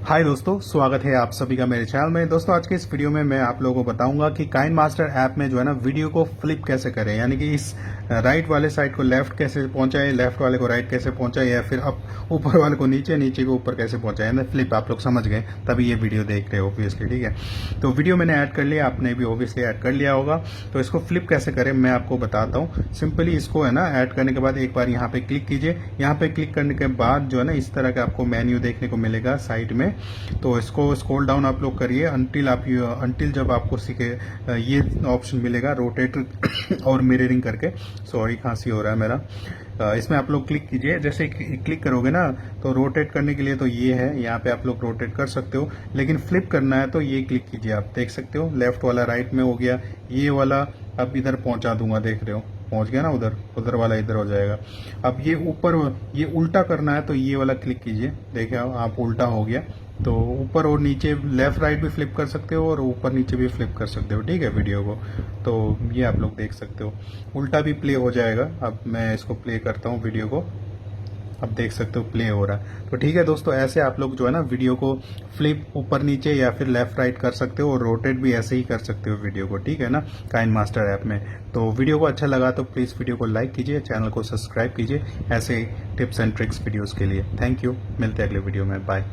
हाय दोस्तों, स्वागत है आप सभी का मेरे चैनल में। दोस्तों आज के इस वीडियो में मैं आप लोगों को बताऊंगा कि काइनमास्टर ऐप में जो है ना वीडियो को फ्लिप कैसे करें, यानी कि इस राइट वाले साइड को लेफ्ट कैसे पहुंचाए, लेफ्ट वाले को राइट कैसे पहुंचाए, या फिर अब ऊपर वाले को नीचे, नीचे को ऊपर कैसे पहुंचाए, यानी फ्लिप। आप लोग समझ गए तभी ये वीडियो देख रहे हो ऑब्वियसली, ठीक है। तो वीडियो मैंने ऐड कर लिया, आपने भी ऑब्वियसली ऐड कर लिया होगा। तो इसको फ्लिप कैसे करें मैं आपको बताता हूँ। सिंपली इसको है ना ऐड करने के बाद एक बार यहाँ पे क्लिक कीजिए। यहाँ पे क्लिक करने के बाद जो है ना इस तरह का आपको मेन्यू देखने को मिलेगा साइड में। तो इसको स्क्रॉल डाउन आप लोग करिए अंटिल जब आपको सीखे ये ऑप्शन मिलेगा रोटेट और मिररिंग करके। सॉरी, खांसी हो रहा है मेरा। इसमें आप लोग क्लिक कीजिए। जैसे क्लिक करोगे ना तो रोटेट करने के लिए तो ये है, यहाँ पे आप लोग रोटेट कर सकते हो, लेकिन फ्लिप करना है तो ये क्लिक कीजिए। आप देख सकते हो लेफ्ट वाला राइट में हो गया, ये वाला अब इधर पहुंचा दूंगा, देख रहे हो पहुंच गया ना, उधर वाला इधर हो जाएगा। अब ये ऊपर ये उल्टा करना है तो ये वाला क्लिक कीजिए, देखिए आप उल्टा हो गया। तो ऊपर और नीचे लेफ्ट राइट भी फ्लिप कर सकते हो और ऊपर नीचे भी फ्लिप कर सकते हो, ठीक है, वीडियो को। तो ये आप लोग देख सकते हो, उल्टा भी प्ले हो जाएगा। अब मैं इसको प्ले करता हूँ वीडियो को, अब देख सकते हो प्ले हो रहा है। तो ठीक है दोस्तों, ऐसे आप लोग जो है ना वीडियो को फ्लिप ऊपर नीचे या फिर लेफ्ट राइट कर सकते हो, और रोटेट भी ऐसे ही कर सकते हो वीडियो को, ठीक है ना, काइनमास्टर ऐप में। तो वीडियो को अच्छा लगा तो प्लीज़ वीडियो को लाइक कीजिए, चैनल को सब्सक्राइब कीजिए ऐसे टिप्स एंड ट्रिक्स वीडियोज़ के लिए। थैंक यू, मिलते हैं अगले वीडियो में, बाय।